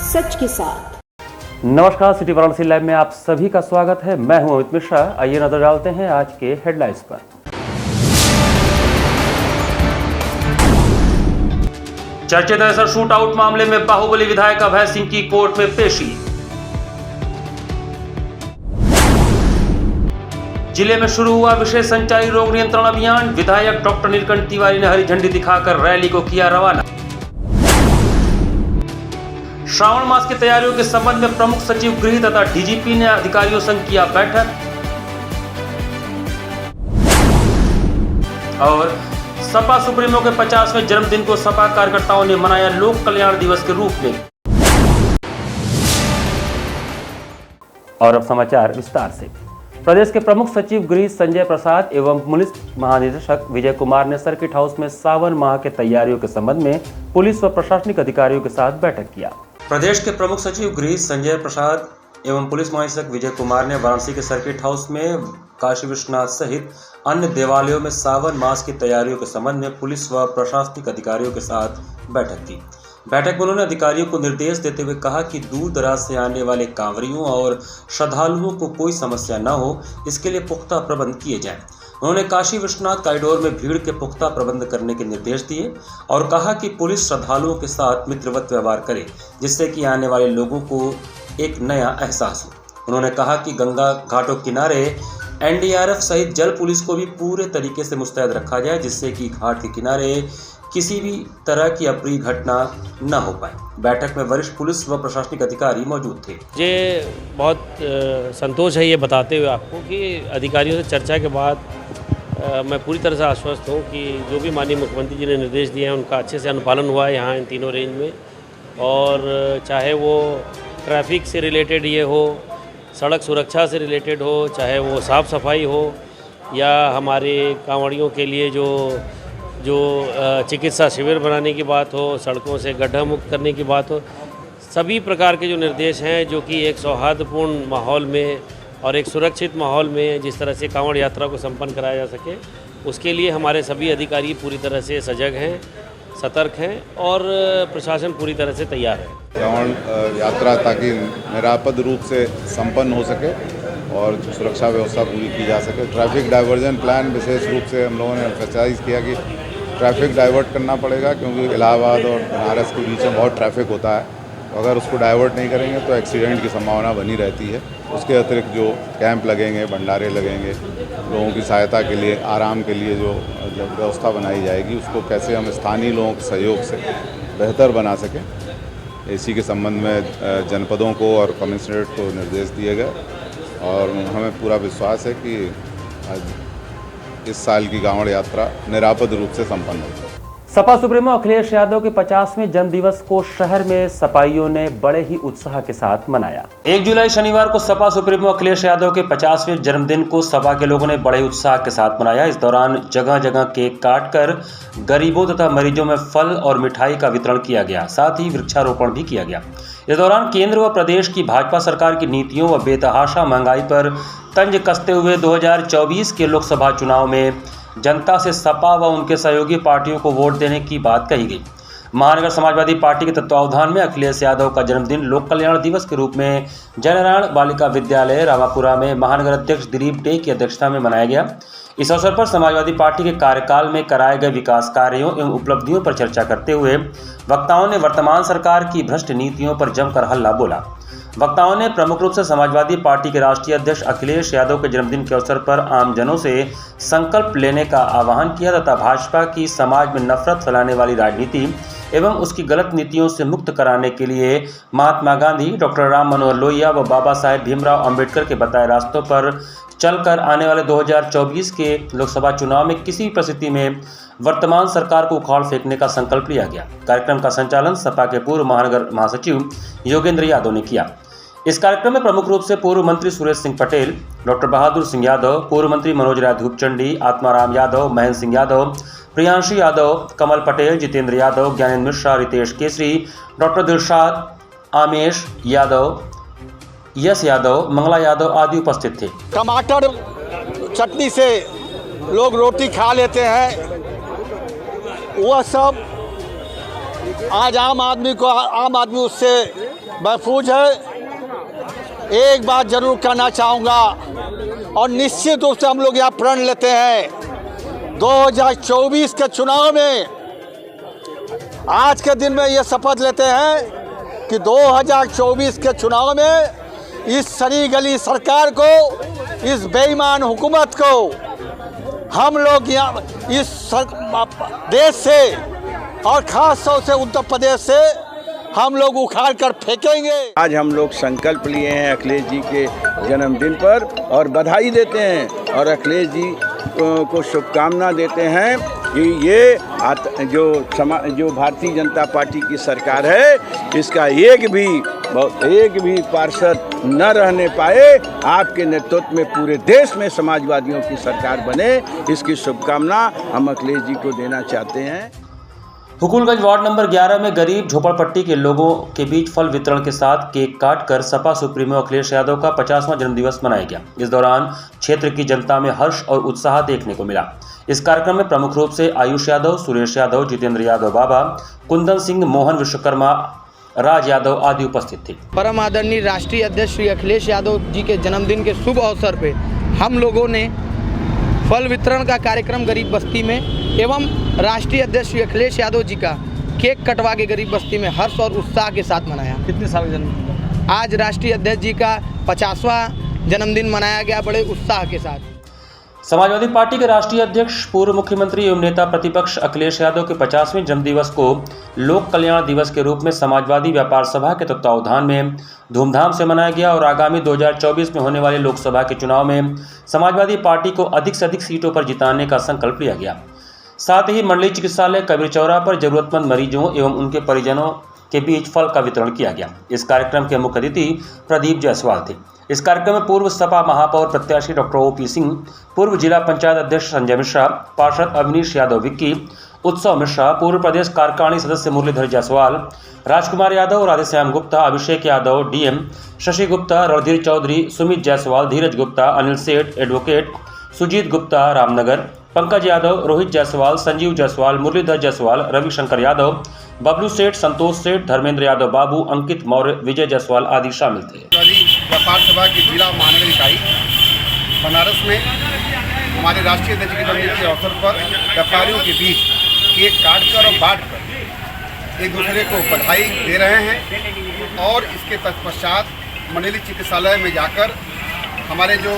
सच के साथ। नमस्कार, सिटी वाराणसी लाइव में आप सभी का स्वागत है। मैं हूं अमित मिश्रा। आइए नजर डालते हैं आज के हेडलाइंस पर। चर्चित ऐसा शूट आउट मामले में बाहुबली विधायक अभय सिंह की कोर्ट में पेशी। जिले में शुरू हुआ विशेष संचारी रोग नियंत्रण अभियान। विधायक डॉक्टर नीलकंठ तिवारी ने हरी झंडी दिखाकर रैली को किया रवाना। श्रावण मास की तैयारियों के संबंध में प्रमुख सचिव गृह तथा डीजीपी ने अधिकारियों संग किया बैठक। और सपा सुप्रीमो के 50वें जन्मदिन को सपा कार्यकर्ताओं ने मनाया लोक कल्याण दिवस के रूप में। और अब समाचार विस्तार से। प्रदेश के प्रमुख सचिव गृह संजय प्रसाद एवं पुलिस महानिदेशक विजय कुमार ने सर्किट हाउस में सावन माह के तैयारियों के संबंध में पुलिस व प्रशासनिक अधिकारियों के साथ बैठक किया। प्रदेश के प्रमुख सचिव गृह संजय प्रसाद एवं पुलिस महानिदेशक विजय कुमार ने वाराणसी के सर्किट हाउस में काशी विश्वनाथ सहित अन्य देवालयों में सावन मास की तैयारियों के संबंध में पुलिस व प्रशासनिक अधिकारियों के साथ बैठक की। बैठक में उन्होंने अधिकारियों को निर्देश देते हुए कहा कि दूर दराज से आने वाले कांवरियों और श्रद्धालुओं को कोई समस्या न हो, इसके लिए पुख्ता प्रबंध किए जाएं। उन्होंने काशी विश्वनाथ कॉरिडोर में भीड़ के पुख्ता प्रबंध करने के निर्देश दिए और कहा कि पुलिस श्रद्धालुओं के साथ मित्रवत व्यवहार करे, जिससे कि आने वाले लोगों को एक नया एहसास हो। उन्होंने कहा कि गंगा घाटों किनारे एनडीआरएफ सहित जल पुलिस को भी पूरे तरीके से मुस्तैद रखा जाए, जिससे कि घाट के किनारे किसी भी तरह की अप्रिय घटना न हो पाए। बैठक में वरिष्ठ पुलिस व प्रशासनिक अधिकारी मौजूद थे। मुझे बहुत संतोष है ये बताते हुए आपको कि अधिकारियों से चर्चा के बाद मैं पूरी तरह से आश्वस्त हूँ कि जो भी माननीय मुख्यमंत्री जी ने निर्देश दिए हैं उनका अच्छे से अनुपालन हुआ है यहाँ इन तीनों रेंज में। और चाहे वो ट्रैफिक से रिलेटेड ये हो, सड़क सुरक्षा से रिलेटेड हो, चाहे वो साफ़ सफाई हो, या हमारे कांवड़ियों के लिए जो चिकित्सा शिविर बनाने की बात हो, सड़कों से गड्ढा मुक्त करने की बात हो, सभी प्रकार के जो निर्देश हैं जो कि एक सौहार्दपूर्ण माहौल में और एक सुरक्षित माहौल में जिस तरह से कांवड़ यात्रा को संपन्न कराया जा सके, उसके लिए हमारे सभी अधिकारी पूरी तरह से सजग हैं, सतर्क हैं और प्रशासन पूरी तरह से तैयार है। कांवड़ यात्रा ताकि निरापद रूप से संपन्न हो सके और सुरक्षा व्यवस्था पूरी की जा सके। ट्रैफिक डाइवर्जन प्लान विशेष रूप से हम लोगों ने एम्फसाइज किया कि ट्रैफिक डाइवर्ट करना पड़ेगा, क्योंकि इलाहाबाद और बनारस के बीच में बहुत ट्रैफिक होता है। तो अगर उसको डाइवर्ट नहीं करेंगे तो एक्सीडेंट की संभावना बनी रहती है। उसके अतिरिक्त जो कैंप लगेंगे, भंडारे लगेंगे, लोगों की सहायता के लिए, आराम के लिए जो व्यवस्था बनाई जाएगी, उसको कैसे हम स्थानीय लोगों के सहयोग से बेहतर बना सकें, इसी के संबंध में जनपदों को और कमिश्नरेट को निर्देश दिए गए। और हमें पूरा विश्वास है कि इस साल की कांवड़ यात्रा निरापद रूप से संपन्न होगी। सपा सुप्रीमो अखिलेश यादव के 50वें जन्मदिवस को शहर में सपाइयों ने बड़े ही उत्साह के साथ मनाया। 1 जुलाई शनिवार को सपा सुप्रीमो अखिलेश यादव के 50वें जन्मदिन को सपा के लोगों ने बड़े उत्साह के साथ मनाया। इस दौरान जगह जगह केक काटकर गरीबों तथा मरीजों में फल और मिठाई का वितरण किया गया, साथ ही वृक्षारोपण भी किया गया। इस दौरान केंद्र व प्रदेश की भाजपा सरकार की नीतियों व बेतहाशा महंगाई पर तंज कसते हुए 2024 के लोकसभा चुनाव में जनता से सपा व उनके सहयोगी पार्टियों को वोट देने की बात कही गई। महानगर समाजवादी पार्टी के तत्वावधान में अखिलेश यादव का जन्मदिन लोक कल्याण दिवस के रूप में जयनारायण बालिका विद्यालय रामापुरा में महानगर अध्यक्ष दिलीप डे की अध्यक्षता में मनाया गया। इस अवसर पर समाजवादी पार्टी के कार्यकाल में कराए गए विकास कार्यों एवं उपलब्धियों पर चर्चा करते हुए वक्ताओं ने वर्तमान सरकार की भ्रष्ट नीतियों पर जमकर हल्ला बोला। वक्ताओं ने प्रमुख रूप से समाजवादी पार्टी के राष्ट्रीय अध्यक्ष अखिलेश यादव के जन्मदिन के अवसर पर आमजनों से संकल्प लेने का आह्वान किया तथा भाजपा की समाज में नफरत फैलाने वाली राजनीति एवं उसकी गलत नीतियों से मुक्त कराने के लिए महात्मा गांधी, डॉक्टर राम मनोहर लोहिया व बाबा साहेब भीमराव अंबेडकर के बताए रास्तों पर चलकर आने वाले 2024 के लोकसभा चुनाव में किसी भी परिस्थिति में वर्तमान सरकार को उखाड़ फेंकने का संकल्प लिया गया। कार्यक्रम का संचालन सपा के पूर्व महानगर महासचिव योगेंद्र यादव ने किया। इस कार्यक्रम में प्रमुख रूप से पूर्व मंत्री सुरेश सिंह पटेल, डॉक्टर बहादुर सिंह यादव, पूर्व मंत्री मनोज राय धूपचंडी, आत्माराम यादव, महेंद्र सिंह यादव, प्रियांशी यादव, कमल पटेल, जितेंद्र यादव, ज्ञानेंद्र मिश्रा, रितेश केसरी, डॉक्टर दिलशाद, आमेश यादव, यश यादव, मंगला यादव आदि उपस्थित थे। टमाटर चटनी से लोग रोटी खा लेते हैं, वह सब आज आम आदमी उससे महफूज है। एक बात जरूर कहना चाहूँगा और निश्चित रूप से हम लोग यहाँ प्रण लेते हैं 2024 के चुनाव में, आज के दिन में ये शपथ लेते हैं कि 2024 के चुनाव में इस सड़ी गली सरकार को, इस बेईमान हुकूमत को हम लोग यहाँ इस देश से और ख़ास तौर से उत्तर प्रदेश से हम लोग उखाड़ कर फेंकेंगे। आज हम लोग संकल्प लिए हैं अखिलेश जी के जन्मदिन पर और बधाई देते हैं और अखिलेश जी को शुभकामना देते हैं कि ये जो भारतीय जनता पार्टी की सरकार है, इसका एक भी पार्षद न रहने पाए। आपके नेतृत्व में पूरे देश में समाजवादियों की सरकार बने, इसकी शुभकामना हम अखिलेश जी को देना चाहते हैं। हुकुलगंज वार्ड नंबर 11 में गरीब झोपड़पट्टी के लोगों के बीच फल वितरण के साथ केक काटकर सपा सुप्रीमो अखिलेश यादव का 50वां जन्मदिवस मनाया गया। इस दौरान क्षेत्र की जनता में हर्ष और उत्साह देखने को मिला। इस कार्यक्रम में प्रमुख रूप से आयुष यादव, सुरेश यादव, जितेंद्र यादव बाबा, कुंदन सिंह, मोहन विश्वकर्मा, राज यादव आदि उपस्थित थे। परम आदरणीय राष्ट्रीय अध्यक्ष श्री अखिलेश यादव जी के जन्मदिन के शुभ अवसर पे हम लोगों ने फल वितरण का कार्यक्रम गरीब बस्ती में एवं राष्ट्रीय अध्यक्ष श्री अखिलेश यादव जी का केक कटवा के गरीब बस्ती में हर्ष और उत्साह के साथ मनाया। कितने साल का जन्मदिन? आज राष्ट्रीय अध्यक्ष जी का 50वां जन्मदिन मनाया गया बड़े उत्साह के साथ। समाजवादी पार्टी के राष्ट्रीय अध्यक्ष पूर्व मुख्यमंत्री एवं नेता प्रतिपक्ष अखिलेश यादव के 50वें जन्मदिवस को लोक कल्याण दिवस के रूप में समाजवादी व्यापार सभा के तत्वावधान में धूमधाम से मनाया गया और आगामी 2024 में होने वाले लोकसभा के चुनाव में समाजवादी पार्टी को अधिक से अधिक सीटों पर जिताने का संकल्प लिया गया। साथ ही मंडली चिकित्सालय कबीर चौरा पर जरूरतमंद मरीजों एवं उनके परिजनों के बीच फल का वितरण किया गया। इस कार्यक्रम के मुख्य अतिथि प्रदीप जायसवाल थे। इस कार्यक्रम में पूर्व सपा महापौर प्रत्याशी डॉक्टर ओपी सिंह, पूर्व जिला पंचायत अध्यक्ष संजय मिश्रा, पार्षद अवनीश यादव विक्की, उत्सव मिश्रा, पूर्व प्रदेश कार्यकारिणी सदस्य मुरलीधर जायसवाल, राजकुमार यादव, राधेश्याम गुप्ता, अभिषेक यादव, डीएम शशि गुप्ता, रणधीर चौधरी, सुमित जायसवाल, धीरज गुप्ता, अनिल सेठ, एडवोकेट सुजीत गुप्ता रामनगर, पंकज यादव, रोहित जायसवाल, संजीव जायसवाल, मुरलीधर जायसवाल, रविशंकर यादव, बबलू सेठ, संतोष सेठ, धर्मेंद्र यादव बाबू, अंकित मौर्य, विजय जायसवाल आदि शामिल थे। व्यापार सभा की जिला महानगर इकाई बनारस में हमारे राष्ट्रीय अध्यक्ष के जन्मदिन के अवसर पर व्यापारियों के बीच केक काटकर और बांटकर एक दूसरे को बधाई दे रहे हैं और इसके तत्पश्चात मंडली चिकित्सालय में जाकर हमारे जो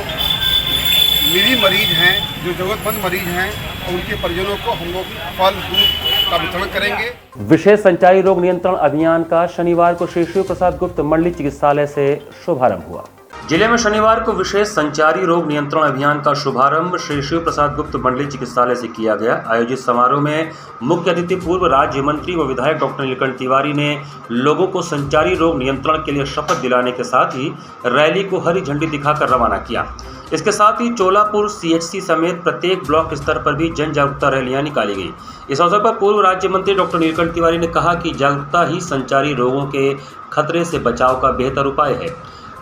निरी मरीज हैं, जो जरूरतमंद मरीज हैं, उनके परिजनों को हम लोग फल दूध का वितरण करेंगे। विशेष संचारी रोग नियंत्रण अभियान का शनिवार को श्री शिव प्रसाद गुप्त मंडली चिकित्सालय से शुभारंभ हुआ। जिले में शनिवार को विशेष संचारी रोग नियंत्रण अभियान का शुभारंभ श्री शिव प्रसाद गुप्त मंडली चिकित्सालय से किया गया। आयोजित समारोह में मुख्य अतिथि पूर्व राज्य मंत्री व विधायक डॉक्टर नीलकंठ तिवारी ने लोगों को संचारी रोग नियंत्रण के लिए शपथ दिलाने के साथ ही रैली को हरी झंडी दिखाकर रवाना किया। इसके साथ ही चोलापुर सीएचसी समेत प्रत्येक ब्लॉक स्तर पर भी जन जागरूकता रैलियां निकाली गई। इस अवसर पर पूर्व राज्य मंत्री डॉक्टर नीलकंठ तिवारी ने कहा कि जागरूकता ही संचारी रोगों के खतरे से बचाव का बेहतर उपाय है।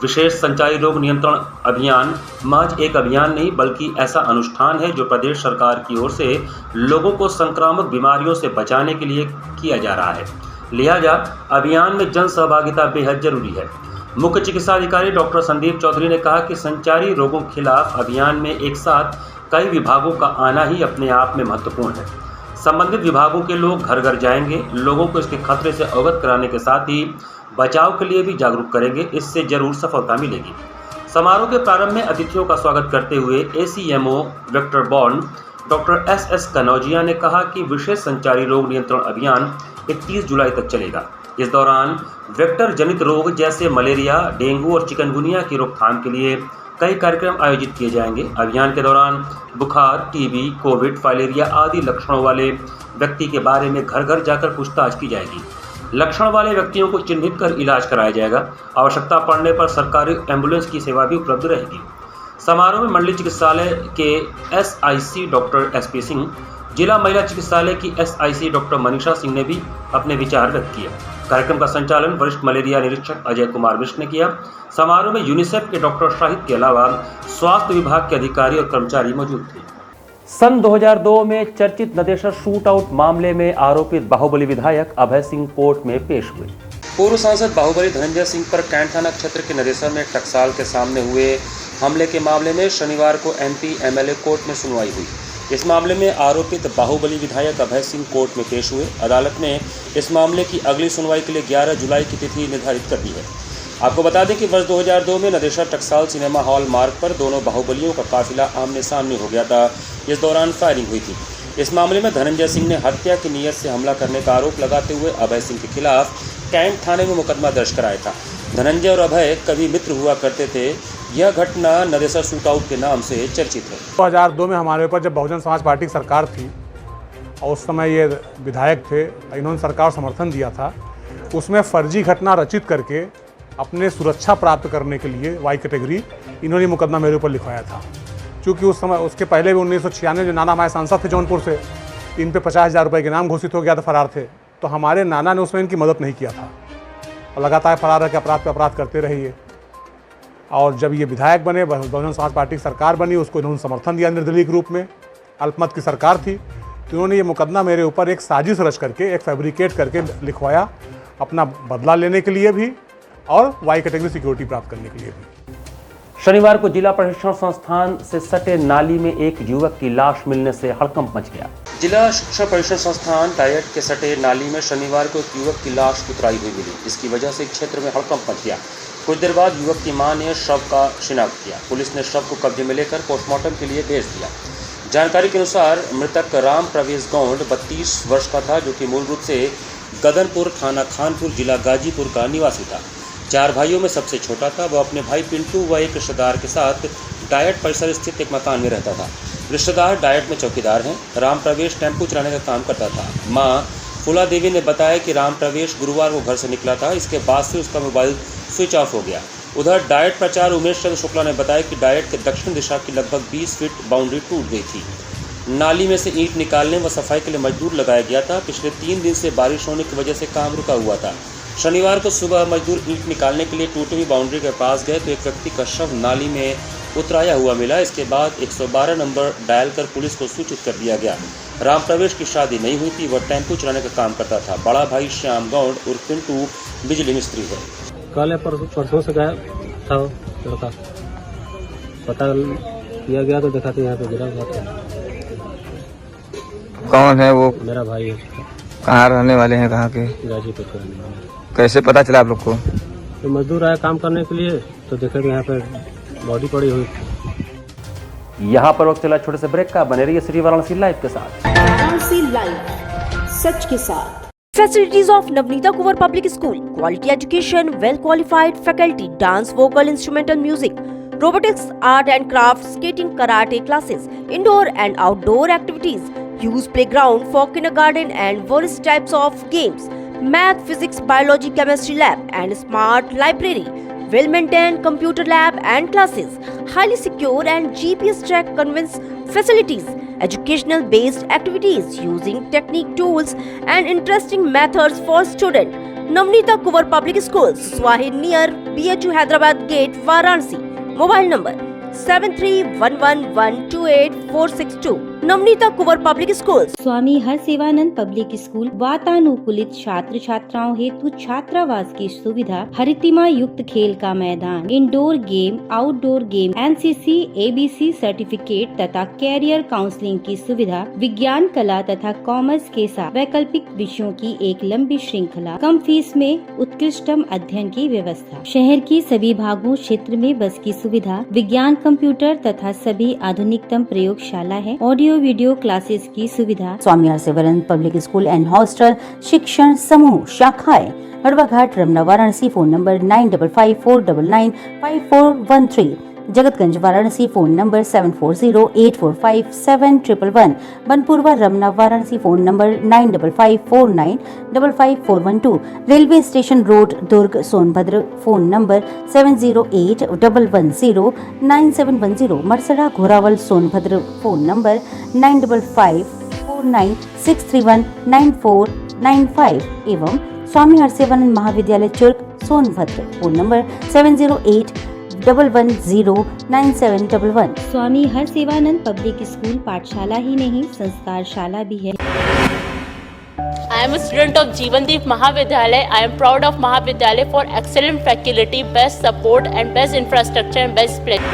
विशेष संचारी रोग नियंत्रण अभियान महज एक अभियान नहीं बल्कि ऐसा अनुष्ठान है जो प्रदेश सरकार की ओर से लोगों को संक्रामक बीमारियों से बचाने के लिए किया जा रहा है। लिहाजा अभियान में जन सहभागिता बेहद जरूरी है। मुख्य चिकित्सा अधिकारी डॉक्टर संदीप चौधरी ने कहा कि संचारी रोगों के खिलाफ अभियान में एक साथ कई विभागों का आना ही अपने आप में महत्वपूर्ण है। संबंधित विभागों के लोग घर घर जाएंगे, लोगों को इसके खतरे से अवगत कराने के साथ ही बचाव के लिए भी जागरूक करेंगे। इससे जरूर सफलता मिलेगी। समारोह के प्रारंभ में अतिथियों का स्वागत करते हुए ACMO vector borne doctor SS Kanaujia ने कहा कि विशेष संचारी रोग नियंत्रण अभियान 31 जुलाई तक चलेगा। इस दौरान वेक्टर जनित रोग जैसे मलेरिया, डेंगू और चिकनगुनिया की रोकथाम के लिए कई कार्यक्रम आयोजित किए जाएंगे। अभियान के दौरान बुखार, टीबी, कोविड, फाइलेरिया आदि लक्षणों वाले व्यक्ति के बारे में घर घर जाकर पूछताछ की जाएगी। लक्षण वाले व्यक्तियों को चिन्हित कर इलाज कराया जाएगा। आवश्यकता पड़ने पर सरकारी एम्बुलेंस की सेवा भी उपलब्ध रहेगी। समारोह में मंडली चिकित्सालय के एसआईसी डॉक्टर एसपी सिंह, जिला महिला चिकित्सालय की एसआईसी डॉक्टर मनीषा सिंह ने भी अपने विचार व्यक्त किए। कार्यक्रम का संचालन वरिष्ठ मलेरिया निरीक्षक अजय कुमार मिश्र ने किया। समारोह में यूनिसेफ के डॉक्टर शाहिद के अलावा स्वास्थ्य विभाग के अधिकारी और कर्मचारी मौजूद थे। सन 2002 में चर्चित नदेसर शूट आउट मामले में आरोपित बाहुबली विधायक अभय सिंह कोर्ट में पेश हुए। पूर्व सांसद बाहुबली धनंजय सिंह पर कैंट थाना क्षेत्र के नदेसर में टकसाल के सामने हुए हमले के मामले में शनिवार को एमपी एमएलए कोर्ट में सुनवाई हुई। इस मामले में आरोपित बाहुबली विधायक अभय सिंह कोर्ट में पेश हुए। अदालत ने इस मामले की अगली सुनवाई के लिए 11 जुलाई की तिथि निर्धारित कर दी है। आपको बता दें कि वर्ष 2002 में नदेसर टकसाल सिनेमा हॉल मार्ग पर दोनों बाहुबलियों का काफिला आमने सामने हो गया था। इस दौरान फायरिंग हुई थी। इस मामले में धनंजय सिंह ने हत्या की नीयत से हमला करने का आरोप लगाते हुए अभय सिंह के खिलाफ कैंट थाने में मुकदमा दर्ज कराया था। धनंजय और अभय कभी मित्र हुआ करते थे। यह घटना नदेसर शूटआउट के नाम से चर्चित है। 2002 में हमारे ऊपर जब बहुजन समाज पार्टी की सरकार थी और उस समय ये विधायक थे, इन्होंने सरकार समर्थन दिया था। उसमें फर्जी घटना रचित करके अपने सुरक्षा प्राप्त करने के लिए वाई कैटेगरी इन्होंने मुकदमा मेरे ऊपर लिखवाया था। क्योंकि उस समय उसके पहले भी 1996 जो नाना हमारे सांसद थे जौनपुर से, इन पे 50,000 रुपये के नाम घोषित हो गया था, फरार थे। तो हमारे नाना ने उसमें इनकी मदद नहीं किया था और लगातार फरार रह के अपराध पे अपराध करते रहे ये। और जब ये विधायक बने, बहुजन समाज पार्टी की सरकार बनी, उसको इन्होंने समर्थन दिया निर्दलीय रूप में, अल्पमत की सरकार थी, तो इन्होंने ये मुकदमा मेरे ऊपर एक साजिश रच करके, एक फैब्रिकेट करके लिखवाया, अपना बदला लेने के लिए भी और वाई कैटेगरी सिक्योरिटी प्राप्त करने के लिए भी। शनिवार को जिला प्रशिक्षण संस्थान से सटे नाली में एक युवक की लाश मिलने से हड़कंप मच गया। जिला शिक्षा प्रशिक्षण संस्थान डायट के सटे नाली में शनिवार को एक युवक की लाश उतराई हुई मिली। इसकी वजह से क्षेत्र में हड़कंप मच गया। कुछ देर बाद युवक की मां ने शव का शिनाख्त किया। पुलिस ने शव को कब्जे में लेकर पोस्टमार्टम के लिए भेज दिया। जानकारी के अनुसार मृतक राम प्रवेश गौंड 32 वर्ष का था, जो कि मूल रूप से गदनपुर थाना खानपुर जिला गाजीपुर का निवासी था। 4 भाइयों में सबसे छोटा था। वह अपने भाई पिंटू व एक रिश्तेदार के साथ डायट परिसर स्थित एक मकान में रहता था। रिश्तेदार डायट में चौकीदार हैं। राम प्रवेश टेम्पू चलाने का काम करता था। मां फूला देवी ने बताया कि राम प्रवेश गुरुवार को घर से निकला था। इसके बाद से उसका मोबाइल स्विच ऑफ हो गया। उधर डायट प्रचार उमेश चंद्र शुक्ला ने बताया कि डायट के दक्षिण दिशा की लगभग 20 फीट बाउंड्री टूट गई थी। नाली में से ईंट निकालने व सफाई के लिए मजदूर लगाया गया था। पिछले 3 दिन से बारिश होने की वजह से काम रुका हुआ था। शनिवार को सुबह मजदूर ईंट निकालने के लिए टूटी हुई बाउंड्री के पास गए तो एक व्यक्ति का शव नाली में उतराया हुआ मिला। इसके बाद 112 नंबर डायल कर पुलिस को सूचित कर दिया गया। राम प्रवेश की शादी नहीं हुई थी। वह टेम्पू चलाने का काम करता था। बड़ा भाई श्याम गौंड उर्फ पिंटू बिजली मिस्त्री है। कल परसों से गया था लड़का, पता किया गया तो देखा तो यहाँ पे गिरा हुआ था। कौन है वो? मेरा भाई है। कहाँ रहने वाले हैं? कहाँ के? गाजीपुर के रहने वाले। कैसे पता चला आप लोग को? तो मजदूर आया काम करने के लिए तो देखा कि यहाँ पे बॉडी पड़ी हुई। यहाँ पर वक्त चला छोटे से ब्रेक का। बने रहिए सिटी वाराणसी लाइव के साथ। वाराणसी लाइव, सच के साथ। Facilities of Navneeta Kuvar Public School, quality education, well qualified faculty, dance, vocal, instrumental music, robotics, art and craft, skating, karate classes, indoor and outdoor activities, use playground for kindergarten and various types of games, math, physics, biology, chemistry lab and smart library, well maintained computer lab and classes, highly secure and GPS track convince facilities, educational based activities using technique tools and interesting methods for student. Navneeta Kuvar Public Schools, Swahi near BHU Hyderabad Gate, Varanasi. Mobile number 7311128462. Navneeta Kunwar public school. Swami Harsevanand public school वातानुकूलित छात्र छात्राओं हेतु छात्रावास की सुविधा, हरितिमा युक्त खेल का मैदान, indoor game, outdoor game, NCC, ABC certificate तथा कैरियर काउंसलिंग की सुविधा, विज्ञान, कला तथा कॉमर्स के साथ वैकल्पिक विषयों की एक लंबी श्रृंखला, कम फीस में उत्कृष्टम अध्ययन की व्यवस्था, शहर की सभी भागों क्षेत्र में बस की सुविधा, विज्ञान, कंप्यूटर तथा सभी आधुनिकतम प्रयोगशाला है, ऑडियो वीडियो क्लासेस की सुविधा। Swami Harsevanand public school and hostel शिक्षण समूह शाखाएं हड़वाघाट, Ramna, Varanasi. Phone number 9554995413। Jagatganj, Varanasi. Phone number 7408457111। Banpurwa, Ramna, Varanasi. Phone number 9554955412। Railway station road, Durg, Sonbhadra. Phone number 7081109710। Marsada, Ghorawal, Sonbhadra. Phone number 954963199495 एवं स्वामी हरसेवानंद महाविद्यालय Churk, Sonbhadra. Phone number 7081 81109711। Swami Harsevanand public school पाठशाला ही नहीं संस्कार शाला भी है। I am a student of Jeevandeep Mahavidyalaya. I am proud of Mahavidyalaya for excellent faculty, best support and best infrastructure and best place.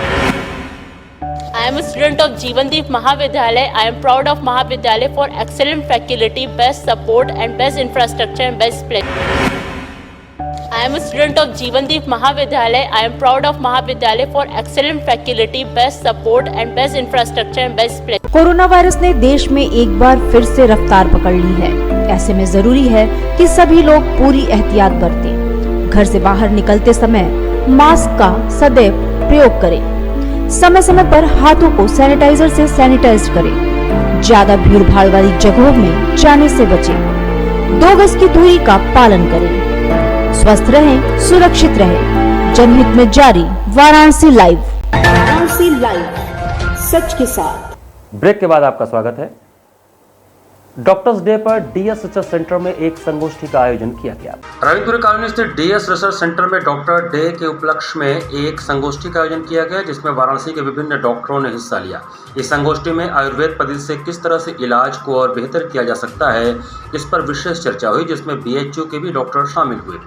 I am a student of Jeevandeep Mahavidyalaya. I am proud of Mahavidyalaya for excellent faculty, best support and best infrastructure and best place. I am a student of Jeevandeep Mahavidyalaya. I am proud of Mahavidyalaya for excellent faculty, best support and best infrastructure and best place. Corona virus ने देश में एक बार फिर से रफ्तार पकड़ ली है। ऐसे में जरूरी है कि सभी लोग पूरी एहतियात बरतें। घर से बाहर निकलते समय मास्क का सदैव प्रयोग करें। समय समय पर हाथों को सैनिटाइजर से सैनिटाइज करें। ज्यादा भीड़ भाड़ वाली जगहों में जाने से बचें। 2 गज की दूरी का पालन करें। स्वस्थ रहें, सुरक्षित रहें। जनहित में जारी वाराणसी लाइव। वाराणसी लाइव, सच के साथ। ब्रेक के बाद आपका स्वागत है। डॉक्टर्स डे पर डीएस रिसर्च सेंटर में एक संगोष्ठी का आयोजन किया गया। रविंद्र कॉलोनी स्थित डीएस रिसर्च सेंटर में डॉक्टर डे के उपलक्ष्य में एक संगोष्ठी का आयोजन किया गया, जिसमें वाराणसी के विभिन्न डॉक्टरों ने हिस्सा लिया। इस संगोष्ठी में आयुर्वेद पद्धति से किस तरह से इलाज को और बेहतर किया जा सकता है, इस पर विशेष चर्चा हुई, जिसमें बीएचयू के भी डॉक्टर शामिल हुए।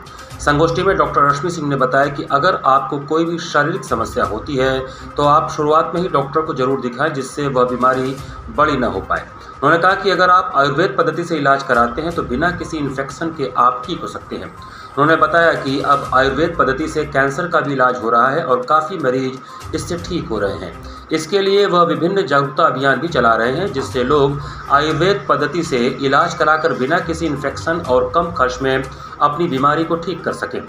संगोष्ठी में डॉक्टर रश्मि सिंह ने बताया कि अगर आपको कोई भी शारीरिक समस्या होती है तो आप शुरुआत में ही डॉक्टर को जरूर दिखाएं, जिससे वह बीमारी बड़ी न हो पाए। उन्होंने कहा कि अगर आप आयुर्वेद पद्धति से इलाज कराते हैं तो बिना किसी इन्फेक्शन के आप ठीक हो सकते हैं। उन्होंने बताया कि अब आयुर्वेद पद्धति से कैंसर का भी इलाज हो रहा है और काफ़ी मरीज इससे ठीक हो रहे हैं। इसके लिए वह विभिन्न जागरूकता अभियान भी चला रहे हैं, जिससे लोग आयुर्वेद पद्धति से इलाज कराकर बिना किसी इन्फेक्शन और कम खर्च में अपनी बीमारी को ठीक कर सकें।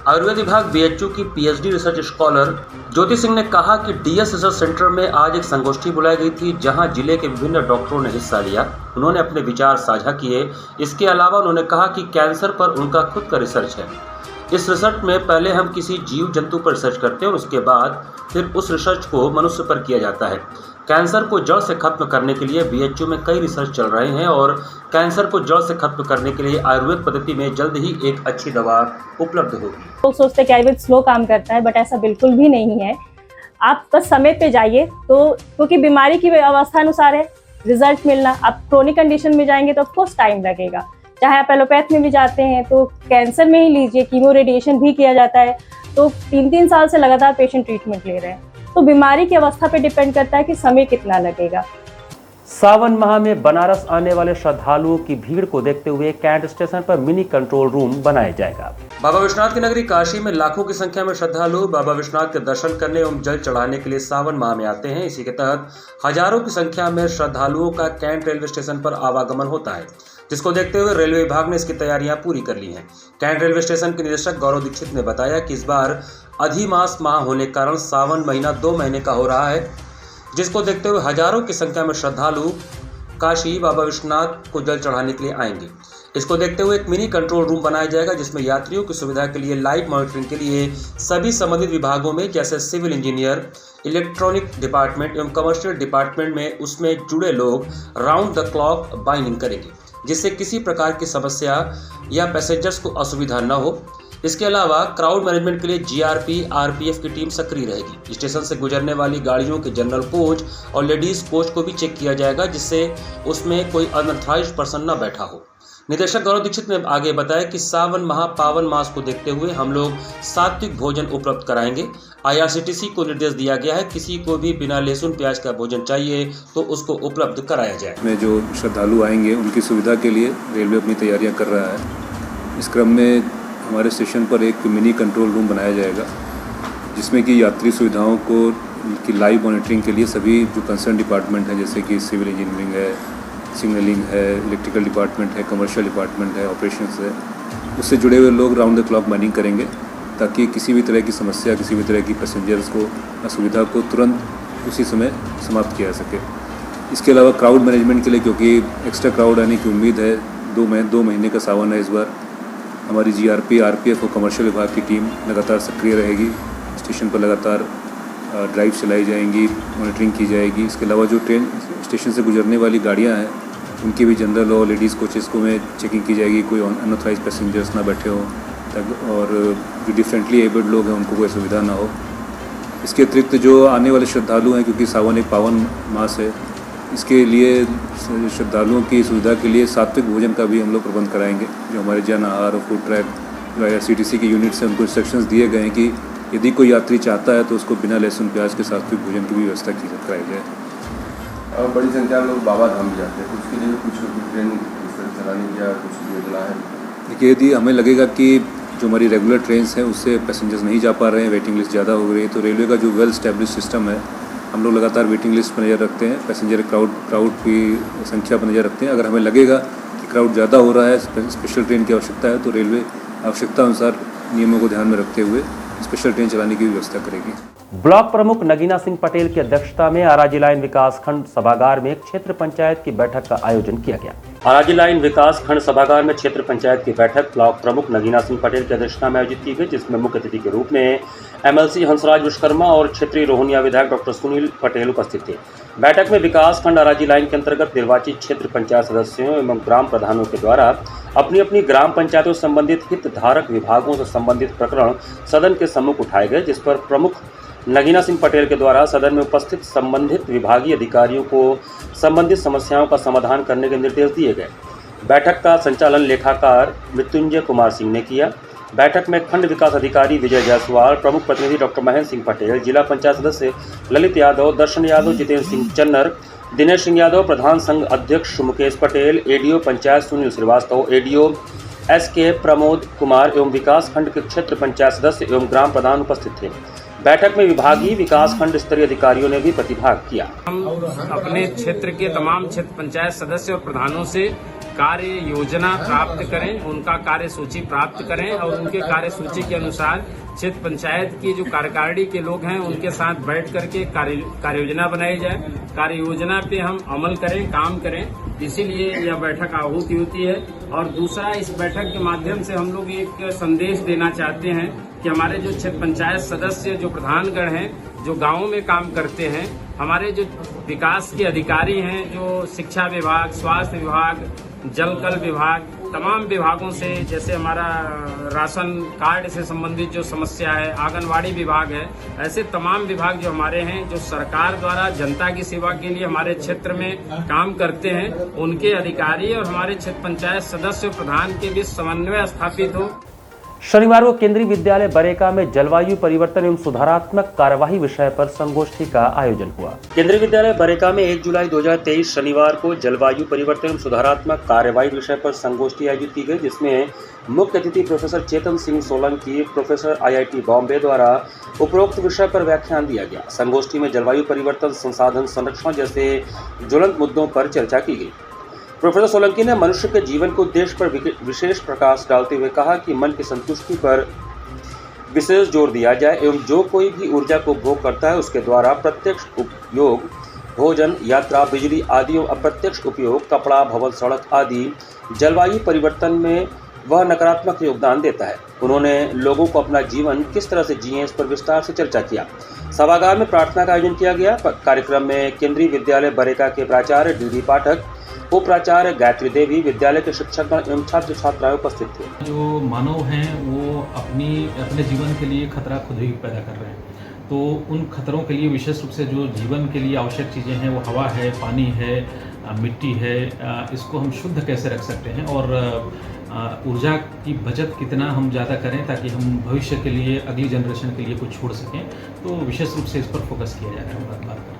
आयुर्वेद विभाग बीएचयू की PhD research scholar Jyoti Singh ने कहा कि डीएस रिसर्च सेंटर में आज एक संगोष्ठी बुलाई गई थी, जहां जिले के विभिन्न डॉक्टरों ने हिस्सा लिया। उन्होंने अपने विचार साझा किए। इसके अलावा उन्होंने कहा कि कैंसर पर उनका खुद का रिसर्च है। इस रिसर्च में पहले हम किसी जीव जंतु पर रिसर्च करते हैं और उसके बाद फिर उस रिसर्च को मनुष्य पर किया जाता है। कैंसर को जड़ से खत्म करने के लिए बीएचयू में कई रिसर्च चल रहे हैं और कैंसर को जड़ से खत्म करने के लिए आयुर्वेद पद्धति में जल्द ही एक अच्छी दवा उपलब्ध होगी। लोग सोचते हैं कि आयुर्वेद स्लो काम करता है, बट ऐसा बिल्कुल भी नहीं है। आप बस समय पे जाइए, तो क्योंकि बीमारी की अवस्था अनुसार है रिजल्ट मिलना। आप क्रोनिक कंडीशन में जाएंगे तो ऑफकोर्स टाइम लगेगा। चाहे आप एलोपैथ में भी जाते हैं तो कैंसर में ही लीजिए, कीमो रेडिएशन भी किया जाता है, तो 3-3 साल से लगातार पेशेंट ट्रीटमेंट ले रहे हैं। तो बीमारी की अवस्था पे डिपेंड करता है कि समय कितना लगेगा। सावन माह में बनारस आने वाले श्रद्धालुओं की भीड़ को देखते हुए कैंट स्टेशन पर मिनी कंट्रोल रूम बनाया जाएगा। बाबा विश्वनाथ की नगरी काशी में लाखों की संख्या में श्रद्धालु बाबा विश्वनाथ के दर्शन करने एवं जल चढ़ाने के लिए सावन माह में आते हैं। इसी के तहत हजारों की संख्या में श्रद्धालुओं का कैंट रेलवे स्टेशन पर आवागमन होता है, जिसको देखते हुए रेलवे विभाग ने इसकी तैयारियां पूरी कर ली हैं। कैंट रेलवे स्टेशन के निदेशक गौरव दीक्षित ने बताया कि इस बार अधिमास माह होने के कारण सावन महीना 2 महीने का हो रहा है, जिसको देखते हुए हजारों की संख्या में श्रद्धालु काशी बाबा विश्वनाथ को जल चढ़ाने के लिए आएंगे। इसको देखते हुए एक मिनी कंट्रोल रूम बनाया जाएगा, जिसमें यात्रियों की सुविधा के लिए लाइव मॉनिटरिंग के लिए सभी संबंधित विभागों में जैसे सिविल इंजीनियर, इलेक्ट्रॉनिक डिपार्टमेंट एवं कमर्शियल डिपार्टमेंट में उसमें जुड़े लोग राउंड द क्लॉक बाइनिंग करेंगे, जिससे किसी प्रकार की समस्या या पैसेंजर्स को असुविधा न हो। इसके अलावा क्राउड मैनेजमेंट के लिए जीआरपी, आरपीएफ की टीम सक्रिय रहेगी। स्टेशन से गुजरने वाली गाड़ियों के जनरल कोच और लेडीज कोच को भी चेक किया जाएगा, जिससे उसमें कोई अनऑथराइज्ड पर्सन न बैठा हो। निदेशक गौरव दीक्षित ने आगे बताया कि सावन माह पावन मास को देखते हुए हम लोग सात्विक भोजन उपलब्ध कराएंगे। आईआरसीटीसी को निर्देश दिया गया है, किसी को भी बिना लहसुन प्याज का भोजन चाहिए तो उसको उपलब्ध कराया जाए। में जो श्रद्धालु आएंगे उनकी सुविधा के लिए रेलवे अपनी तैयारियां कर रहा है। इस क्रम में हमारे स्टेशन पर एक मिनी कंट्रोल रूम बनाया जाएगा, जिसमें कि यात्री सुविधाओं को की लाइव मॉनिटरिंग के लिए सभी जो कंसर्न डिपार्टमेंट हैं, जैसे कि सिविल इंजीनियरिंग है, सिग्नलिंग है, इलेक्ट्रिकल डिपार्टमेंट है, कमर्शियल डिपार्टमेंट है, ऑपरेशंस है, उससे जुड़े हुए लोग राउंड द क्लॉक माइनिंग करेंगे, ताकि किसी भी तरह की समस्या, किसी भी तरह की पैसेंजर्स को असुविधा को तुरंत उसी समय समाप्त किया जा सके। इसके अलावा क्राउड मैनेजमेंट के लिए, क्योंकि एक्स्ट्रा क्राउड आने की उम्मीद है, 2 महीने का सावन है इस बार, हमारी जीआरपी, आरपीएफ और कमर्शियल विभाग की टीम लगातार सक्रिय रहेगी। स्टेशन पर लगातार ड्राइव चलाई जाएंगी, मॉनिटरिंग की जाएगी। इसके अलावा जो ट्रेन स्टेशन से गुजरने वाली गाड़ियां हैं, उनकी भी जनरल और लेडीज़ कोचेस को में चेकिंग की जाएगी, कोई अनऑथराइज पैसेंजर्स ना बैठे हों, और जो डिफरेंटली एबल्ड लोग हैं उनको कोई सुविधा ना हो। इसके अतिरिक्त जो आने वाले श्रद्धालु हैं, क्योंकि सावन एक पावन मास है, इसके लिए श्रद्धालुओं की सुविधा के लिए सात्विक भोजन का भी हम लोग प्रबंध कराएंगे। जो हमारे जन आहार और फूड ट्रैक जो IRCTC के यूनिट्स हैं, उनको इंस्ट्रक्शंस दिए गए हैं कि यदि कोई यात्री चाहता है तो उसको बिना लहसुन प्याज के सात्विक भोजन की भी व्यवस्था कराई जाए। और बड़ी संख्या में लोग बाबा धाम जाते हैं, तो उसके लिए कुछ ट्रेन चलाने की या कुछ योजना है? देखिए, यदि हमें लगेगा कि जो हमारी रेगुलर ट्रेन्स हैं उससे पैसेंजर्स नहीं जा पा रहे हैं, वेटिंग लिस्ट ज़्यादा हो रही है, तो रेलवे का जो वेल इस्टेब्लिश सिस्टम है, हम लोग लगातार वेटिंग लिस्ट पर नज़र रखते हैं, पैसेंजर क्राउड की संख्या पर नज़र रखते हैं। अगर हमें लगेगा कि क्राउड ज़्यादा हो रहा है, स्पेशल ट्रेन की आवश्यकता है, तो रेलवे आवश्यकता अनुसार नियमों को ध्यान में रखते हुए स्पेशल ट्रेन चलाने की व्यवस्था करेगी। ब्लॉक प्रमुख नगीना सिंह पटेल की अध्यक्षता में आराजी लाइन विकास खंड सभागार में एक क्षेत्र पंचायत की बैठक का आयोजन किया गया। आराजी लाइन विकास खंड सभागार में क्षेत्र पंचायत की बैठक ब्लॉक प्रमुख नगीना सिंह पटेल की अध्यक्षता में आयोजित की गई, जिसमें मुख्य अतिथि के रूप में MLC हंसराज विश्वकर्मा और क्षेत्रीय रोहनिया विधायक डॉक्टर सुनील पटेल उपस्थित थे। बैठक में विकास खंड आराजी लाइन के अंतर्गत निर्वाचित क्षेत्र पंचायत सदस्यों एवं ग्राम प्रधानों के द्वारा अपनी अपनी ग्राम पंचायतों से संबंधित हितधारक विभागों से संबंधित प्रकरण सदन के सम्मुख उठाए गए, जिस पर प्रमुख नगीना सिंह पटेल के द्वारा सदन में उपस्थित संबंधित विभागीय अधिकारियों को संबंधित समस्याओं का समाधान करने के निर्देश दिए गए। बैठक का संचालन लेखाकार मृत्युंजय कुमार सिंह ने किया। बैठक में खंड विकास अधिकारी विजय जायसवाल, प्रमुख प्रतिनिधि डॉक्टर महेंद्र सिंह पटेल, जिला पंचायत सदस्य ललित यादव, दर्शन यादव, जितेंद्र सिंह चन्नर, दिनेश सिंह यादव, प्रधान संघ अध्यक्ष Mukesh Patel, ADO panchayat Sunil Srivastava, ADO SK Pramod Kumar एवं विकास खंड के क्षेत्र पंचायत सदस्य एवं ग्राम प्रधान उपस्थित थे। बैठक में विभागीय विकास खंड स्तरीय अधिकारियों ने भी प्रतिभाग किया। हम अपने क्षेत्र के तमाम क्षेत्र पंचायत सदस्य और प्रधानों से कार्य योजना प्राप्त करें, उनका कार्य सूची प्राप्त करें और उनके कार्य सूची के अनुसार क्षेत्र पंचायत की जो कार्यकारिणी के लोग हैं उनके साथ बैठ करके कार्य योजना बनाई जाए, कार्य योजना पे हम अमल करें, काम करें। इसीलिए यह बैठक आहूत होती है। और दूसरा, इस बैठक के माध्यम से हम लोग एक संदेश देना चाहते हैं कि हमारे जो क्षेत्र पंचायत सदस्य, जो प्रधानगण हैं, जो गांवों में काम करते हैं, हमारे जो विकास के अधिकारी हैं, जो शिक्षा विभाग, स्वास्थ्य विभाग, जलकल विभाग, तमाम विभागों से, जैसे हमारा राशन कार्ड से संबंधित जो समस्या है, आंगनवाड़ी विभाग है, ऐसे तमाम विभाग जो हमारे हैं, जो सरकार द्वारा जनता की सेवा के लिए हमारे क्षेत्र में काम करते हैं, उनके अधिकारी और हमारे क्षेत्र पंचायत सदस्य प्रधान के बीच समन्वय स्थापित हो। शनिवार को केंद्रीय विद्यालय बरेका में जलवायु परिवर्तन एवं सुधारात्मक कार्यवाही विषय पर संगोष्ठी का आयोजन हुआ। केंद्रीय विद्यालय बरेका में 1 जुलाई 2023 शनिवार को जलवायु परिवर्तन एवं सुधारात्मक कार्यवाही विषय पर संगोष्ठी आयोजित की गई, जिसमें मुख्य अतिथि professor Chetan Singh Solanki, professor IIT Bombay द्वारा उपरोक्त विषय पर व्याख्यान दिया गया। संगोष्ठी में जलवायु परिवर्तन, संसाधन संरक्षण जैसे ज्वलंत मुद्दों पर चर्चा की गई। प्रोफेसर सोलंकी ने मनुष्य के जीवन के उद्देश्य पर विशेष प्रकाश डालते हुए कहा कि मन की संतुष्टि पर विशेष जोर दिया जाए एवं जो कोई भी ऊर्जा को उपभोग करता है उसके द्वारा प्रत्यक्ष उपयोग, भोजन, यात्रा, बिजली आदि एवं अप्रत्यक्ष उपयोग, कपड़ा, भवन, सड़क आदि जलवायु परिवर्तन में वह नकारात्मक योगदान देता है। उन्होंने लोगों को अपना जीवन किस तरह से जिए इस पर विस्तार से चर्चा किया। सभागार में प्रार्थना का आयोजन किया गया। कार्यक्रम में केंद्रीय विद्यालय बरेका के प्राचार्य DD पाठक, उपाचार्य गायत्री देवी, विद्यालय के शिक्षकगण एवं छात्र छात्राएं उपस्थित थे। जो मानव हैं वो अपने जीवन के लिए खतरा खुद ही पैदा कर रहे हैं, तो उन खतरों के लिए विशेष रूप से जो जीवन के लिए आवश्यक चीज़ें हैं वो हवा है, पानी है, मिट्टी है, इसको हम शुद्ध कैसे रख सकते हैं और ऊर्जा की बचत कितना हम ज़्यादा करें ताकि हम भविष्य के लिए, अगली जनरेशन के लिए कुछ छोड़ सकें, तो विशेष रूप से इस पर फोकस किया जा रहा है। बात कर रहे हैं।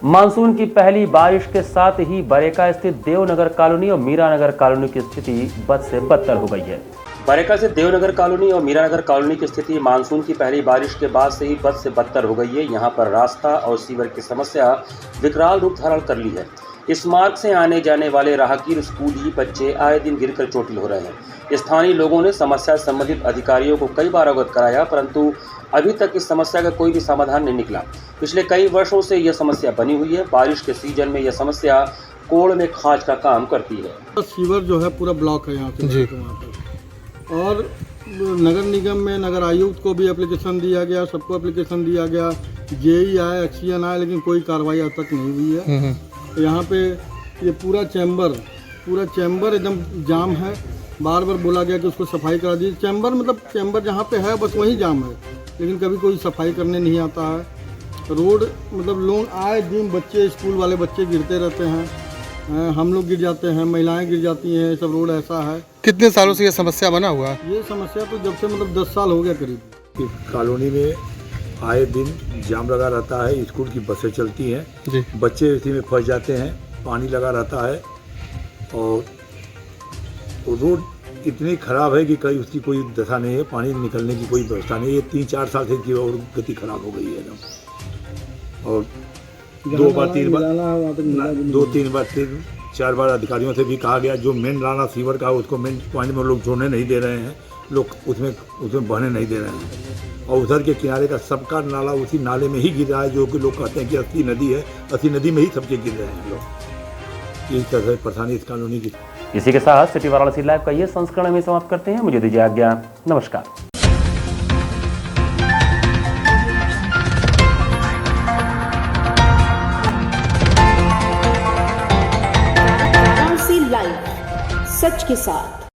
मानसून की पहली बारिश के साथ ही बरेका स्थित देवनगर कॉलोनी और मीरानगर कॉलोनी की स्थिति बद से बदतर हो गई है। बरेका से देवनगर कॉलोनी और मीरानगर कॉलोनी की स्थिति मानसून की पहली बारिश के बाद से ही बद से बदतर हो गई है। यहाँ पर रास्ता और सीवर की समस्या विकराल रूप धारण कर ली है। इस मार्ग से आने जाने वाले राहगीर, स्कूली बच्चे आए दिन गिरकर चोटिल हो रहे हैं। स्थानीय लोगों ने समस्या से संबंधित अधिकारियों को कई बार अवगत कराया, परंतु अभी तक इस समस्या का कोई भी समाधान नहीं निकला। पिछले कई वर्षों से यह समस्या बनी हुई है। बारिश के सीजन में यह समस्या कोड़ में खाज का काम करती है। सीवर जो है पूरा ब्लॉक है यहाँ से वहाँ पर, और नगर निगम में नगर आयुक्त को भी एप्लीकेशन दिया गया, सबको एप्लीकेशन दिया गया, जेई आया, एक्सीएन आया, लेकिन कोई कार्रवाई अब तक नहीं हुई है। यहाँ पे ये पूरा चैम्बर एकदम जाम है। बार बार बोला गया कि उसको सफाई करा दीजिए। चैम्बर मतलब चैम्बर जहाँ पे है बस वहीं जाम है, लेकिन कभी कोई सफाई करने नहीं आता है। रोड मतलब लोग आए दिन बच्चे स्कूल वाले बच्चे गिरते रहते हैं, हम लोग गिर जाते हैं, महिलाएं गिर जाती हैं, सब रोड ऐसा है। कितने सालों से ये समस्या बना हुआ है? ये समस्या तो जब से मतलब 10 साल हो गया करीब। कॉलोनी में आए दिन जाम लगा रहता है, स्कूल की बसें चलती हैं जी, बच्चे इसी में फंस जाते हैं, पानी लगा रहता है और रोड इतनी ख़राब है कि कहीं उसकी कोई दशा नहीं है, पानी निकलने की कोई व्यवस्था नहीं है। ये 3-4 साल से इसकी और गति खराब हो गई है एकदम। और 2-3 बार 3-4 बार अधिकारियों से भी कहा गया, जो मेन नाला सीवर का उसको मेन पॉइंट में लोग जोड़ने नहीं दे रहे हैं, लोग उसमें बहने नहीं दे रहे हैं और उधर के किनारे का सबका नाला उसी नाले में ही गिर रहा है, जो कि लोग कहते हैं कि अस्सी नदी है, अस्सी नदी में ही सबके गिर रहे हैं लोग। इस तरह से परेशानी इस कॉलोनी की। इसी के साथ सिटी वाराणसी लाइव का ये संस्करण में समाप्त करते हैं। मुझे दीजिए आज्ञा, नमस्कार। वाराणसी लाइव, सच के साथ।